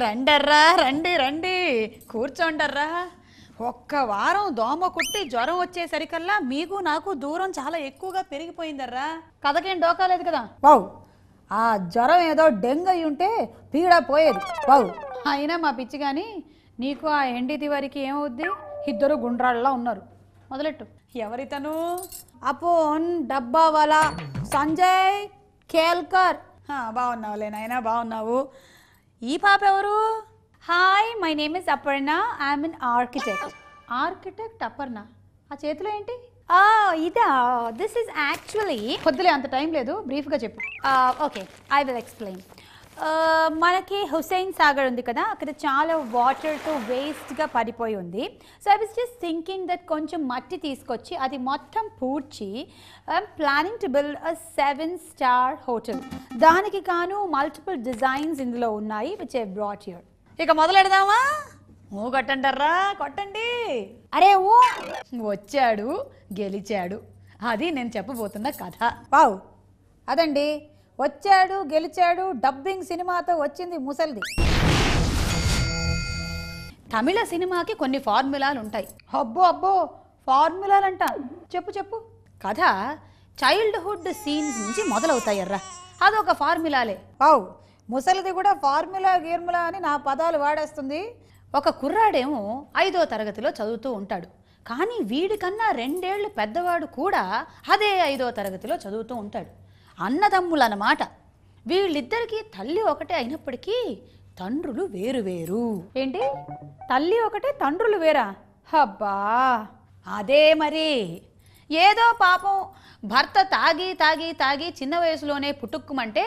రండర్రా, రండి రండి, కూర్చోండర్రా. ఒక్క వారం దోమ కుట్టి జ్వరం వచ్చేసరికల్లా మీకు నాకు దూరం చాలా ఎక్కువగా పెరిగిపోయిందర్రా. కథకేం డోకాలేదు కదా బావు. ఆ జ్వరం ఏదో డెంగ్ అయి ఉంటే పీడ పోయేది బావు. అయినా మా పిచ్చి కానీ నీకు ఆ ఎండిది వారికి ఏమవుద్ది? ఇద్దరు గుండ్రాళ్ళలా ఉన్నారు. మొదలెట్టు. ఎవరితను? అపోన్ డబ్బావాలా సంజయ్ కేల్కర్. బాగున్నావులే నాయనా, బాగున్నావు. ఈ పాప ఎవరు? Hi, my name is Aparna. I'm N architect. Architect Aparna. ఆ చేతిలో ఏంటి? ఇదా, దిస్ ఈజ్ యాక్చువల్లీ. కొద్దిలే, అంత టైం లేదు, బ్రీఫ్గా చెప్పు. Okay, I will explain. మనకి హుస్సేన్ సాగర్ ఉంది కదా, అక్కడ చాలా వాటర్తో వేస్ట్గా పడిపోయి ఉంది. So I was just thinking that కొంచెం మట్టి తీసుకొచ్చి అది మొత్తం పూడ్చి I'm planning to build a 7-star hotel. దానికి కాను మల్టిపుల్ డిజైన్స్ ఇందులో ఉన్నాయి విచ్ ఐ బ్రాట్ హియర్. ఇక మొదలెడదామా? ఓ కొట్టండర్రా, కొట్టండి. అరే ఓ వచ్చాడు, గెలిచాడు, అది నేను చెప్పబోతున్న కథ. వావ్, అదండి, వచ్చాడు గెలిచాడు డబ్బింగ్ సినిమాతో వచ్చింది ముసలిది. తమిళ సినిమాకి కొన్ని ఫార్ములాలు ఉంటాయి. అబ్బో అబ్బో, ఫార్ములాలంట. చెప్పు చెప్పు. కథ చైల్డ్హుడ్ సీన్స్ నుంచి మొదలవుతాయర్రా, అదొక ఫార్ములాలే. వావ్, ముసలిది కూడా ఫార్ములా గీర్ములా అని నా పదాలు వాడేస్తుంది. ఒక కుర్రాడేమో 5వ తరగతిలో చదువుతూ ఉంటాడు. కానీ వీడికన్నా 2 ఏళ్ళు పెద్దవాడు కూడా అదే 5వ తరగతిలో చదువుతూ ఉంటాడు. అన్నదమ్ములు అన్నమాట. వీళ్ళిద్దరికీ తల్లి ఒకటే అయినప్పటికీ తండ్రులు వేరు వేరు. ఏంటి, తల్లి ఒకటే తండ్రులు వేరా? అబ్బా, అదే మరి. ఏదో పాపం భర్త తాగి తాగి తాగి చిన్న వయసులోనే పుట్టుక్కుమంటే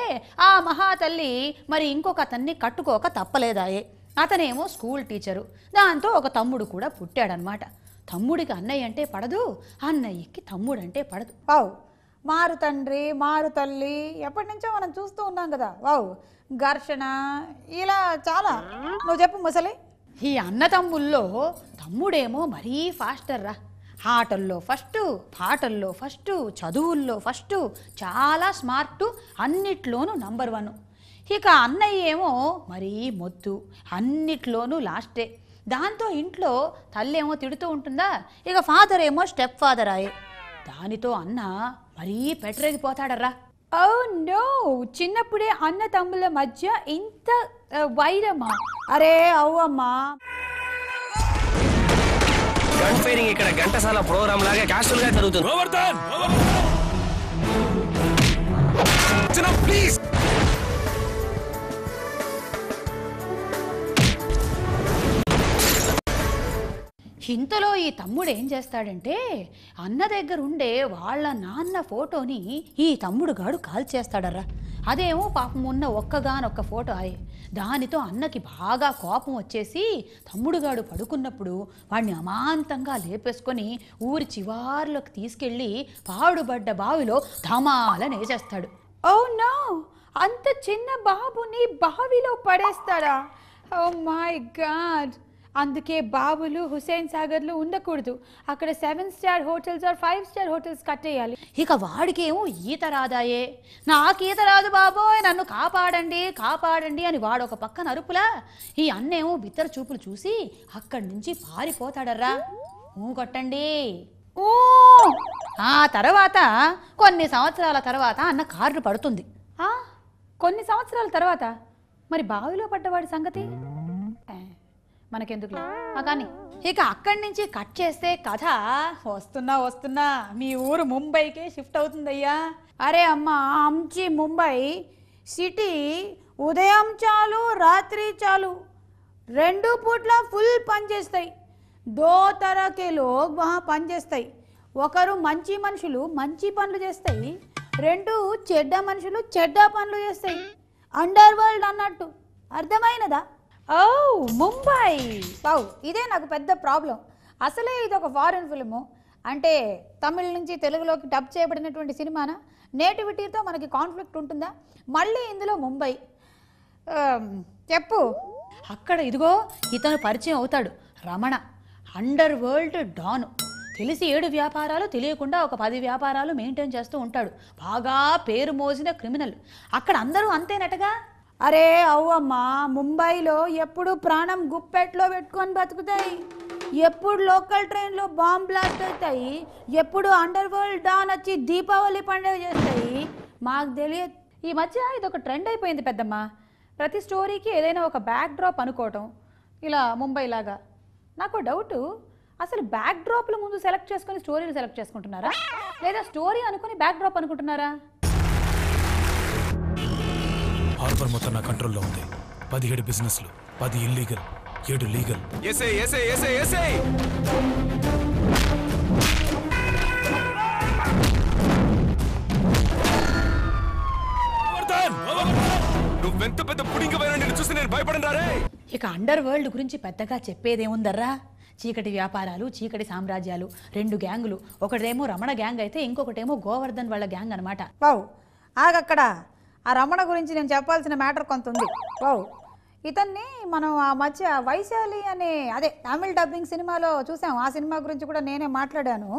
ఆ మహాతల్లి మరి ఇంకొక అతన్ని కట్టుకోక తప్పలేదాయే. అతనేమో స్కూల్ టీచరు. దాంతో ఒక తమ్ముడు కూడా పుట్టాడనమాట. తమ్ముడికి అన్నయ్య అంటే పడదు, అన్నయ్యకి తమ్ముడు అంటే పడదు. వావ్, మారు తండ్రి మారు తల్లి ఎప్పటి నుంచో మనం చూస్తూ ఉన్నాం కదా. వావ్, ఘర్షణ, ఇలా చాలా. నువ్వు చెప్పు ముసలి. ఈ అన్నతమ్ముల్లో తమ్ముడేమో మరీ ఫాస్టర్ రా. ఆటల్లో ఫస్టు, పాటల్లో ఫస్టు, చదువుల్లో ఫస్టు, చాలా స్మార్టు, అన్నిట్లోనూ నంబర్ 1. ఇక అన్నయ్య ఏమో మరీ మొద్దు, అన్నిట్లోనూ లాస్టే. దాంతో ఇంట్లో తల్లి ఏమో తిడుతూ ఉంటుందా, ఇక ఫాదర్ ఏమో స్టెప్ ఫాదర్ అయ్యే. దానితో అన్న మరీ పెట్టరేగిపోతాడర్రా. ఓ నో, చిన్నప్పుడే అన్న తమ్ముల మధ్య ఇంత వైరమా? అరే అవ్వమ్మా. ఇక్కడ ఘంటసాల ప్రోగ్రామ్ లాగా క్యాషువల్ గా జరుగుతుంది. ప్లీజ్. ఇంతలో ఈ తమ్ముడు ఏం చేస్తాడంటే అన్న దగ్గర ఉండే వాళ్ళ నాన్న ఫోటోని ఈ తమ్ముడు గాడు కాల్చేస్తాడర్రా. అదేమో పాపం ఉన్న ఒక్కగానొక్క ఫోటో అయ్యే. దానితో అన్నకి బాగా కోపం వచ్చేసి తమ్ముడుగాడు పడుకున్నప్పుడు వాడిని అమాంతంగా లేపేసుకొని ఊరి చివార్లోకి తీసుకెళ్ళి పాడుబడ్డ బావిలో ధమాలని వేసేస్తాడు. ఓ నో, అంత చిన్న బాబుని బావిలో పడేస్తాడా? Oh my God. అందుకే బాబులు హుస్సేన్ సాగర్లో ఉండకూడదు. అక్కడ 7-star hotels are 5-star hotels కట్టేయాలి. ఇక వాడికేమో ఈత రాదాయే. నాకు ఈత రాదు బాబోయ్, నన్ను కాపాడండి కాపాడండి అని వాడొక పక్కన అరుపులా ఈ అన్నేమో బిత్తర చూపులు చూసి అక్కడి నుంచి పారిపోతాడర్రా. కొట్టండి. ఓ ఆ తర్వాత కొన్ని సంవత్సరాల తర్వాత అన్న కారు పడుతుంది. కొన్ని సంవత్సరాల తర్వాత మరి బావిలో పడ్డవాడి సంగతి మనకెందుకు కానీ. ఇక అక్కడి నుంచి కట్ చేస్తే కథ వస్తున్నా వస్తున్నా మీ ఊరు ముంబైకే షిఫ్ట్ అవుతుందయ్యా. అరే అమ్మా, ఆమ్చి ముంబై సిటీ ఉదయం చాలు రాత్రి చాలు, 2 పూట్ల ఫుల్ పనిచేస్తాయి. 2 తరకే లోగ్ వహా పనిచేస్తాయి. ఒకరు మంచి మనుషులు మంచి పనులు చేస్తాయి, 2 చెడ్డ మనుషులు చెడ్డ పనులు చేస్తాయి. అండర్ వరల్డ్ అన్నట్టు. అర్థమైనదా? ఓ ముంబై. వావ్, ఇదే నాకు పెద్ద ప్రాబ్లం. అసలే ఇది ఒక ఫారెన్ ఫిల్ము, అంటే తమిళ నుంచి తెలుగులోకి డబ్ చేయబడినటువంటి సినిమానా? నేటివిటీతో మనకి కాన్ఫ్లిక్ట్ ఉంటుందా? మళ్ళీ ఇందులో ముంబై. చెప్పు. అక్కడ ఇదిగో ఇతను పరిచయం అవుతాడు, రమణ. అండర్ వరల్డ్ డాను. తెలిసి 7 వ్యాపారాలు, తెలియకుండా ఒక 10 వ్యాపారాలు మెయింటైన్ చేస్తూ ఉంటాడు. బాగా పేరు మోసిన క్రిమినల్. అక్కడ అందరూ అంతేనటగా. అరే అవ్వమ్మా, ముంబైలో ఎప్పుడు ప్రాణం గుప్పెట్లో పెట్టుకొని బతుకుతాయి, ఎప్పుడు లోకల్ ట్రైన్లో బాంబ్ బ్లాస్ట్ అవుతాయి, ఎప్పుడు అండర్ వరల్డ్ డాన్ వచ్చి దీపావళి పండుగ చేస్తాయి, మాకు తెలియదు. ఈ మధ్య ఇది ఒక ట్రెండ్ అయిపోయింది పెద్దమ్మ. ప్రతి స్టోరీకి ఏదైనా ఒక బ్యాక్ డ్రాప్ అనుకోవటం, ఇలా ముంబై లాగా. నాకు డౌటు, అసలు బ్యాక్ డ్రాప్ల ముందు సెలెక్ట్ చేసుకొని స్టోరీలు సెలెక్ట్ చేసుకుంటున్నారా, లేదా స్టోరీ అనుకుని బ్యాక్ డ్రాప్ అనుకుంటున్నారా? హార్బర్ మొత్తం నా కంట్రోల్లో ఉంది. 17 బిజినెస్లు, 10 ఇల్లీగల్, 7 లీగల్. నువ్వెంత పెద్ద పుడింగమైన నిన్ను చూసి నేను భయపడను రే. ఇక అండర్ వరల్డ్ గురించి పెద్దగా చెప్పేదేముందర్రా. చీకటి వ్యాపారాలు, చీకటి సామ్రాజ్యాలు, 2 గ్యాంగులు. ఒకటేమో రమణ గ్యాంగ్ అయితే ఇంకొకటేమో గోవర్ధన్ వాళ్ళ గ్యాంగ్ అనమాట. వావ్, ఆగక్కడ. ఆ రమణ గురించి నేను చెప్పాల్సిన మ్యాటర్ కొంత ఉంది. వావ్, ఇతన్ని మనం ఆ మధ్య వైశాలి అనే తమిళ్ డబ్బింగ్ సినిమాలో చూసాం. ఆ సినిమా గురించి కూడా నేనే మాట్లాడాను.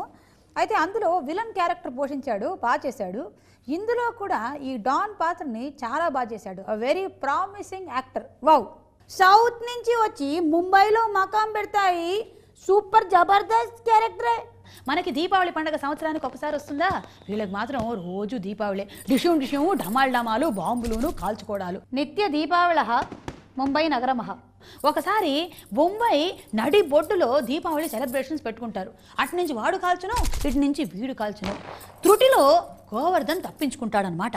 అయితే అందులో విలన్ క్యారెక్టర్ పోషించాడు, బాగా చేశాడు. ఇందులో కూడా ఈ డాన్ పాత్రని చాలా బాగా చేశాడు. Very promising actor. Wow, south నుంచి వచ్చి ముంబైలో మకాం పెడతాయి. సూపర్ జబర్దస్త్ క్యారెక్టరే. మనకి దీపావళి పండుగ సంవత్సరానికి ఒకసారి వస్తుందా, వీళ్ళకి మాత్రం రోజు దీపావళి. డిషం డిషం డమాల్ డమాలు, బాంబులును కాల్చుకోవడాలు. నిత్య దీపావళ ముంబై నగరమహ. ఒకసారి ముంబై నడి బొడ్డులో దీపావళి సెలబ్రేషన్స్ పెట్టుకుంటారు. అటు నుంచి వాడు కాల్చును, ఇటు నుంచి వీడు కాల్చును. త్రుటిలో గోవర్ధన్ తప్పించుకుంటాడనమాట.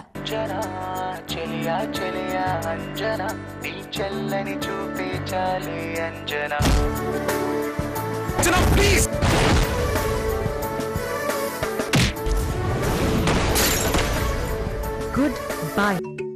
Goodbye.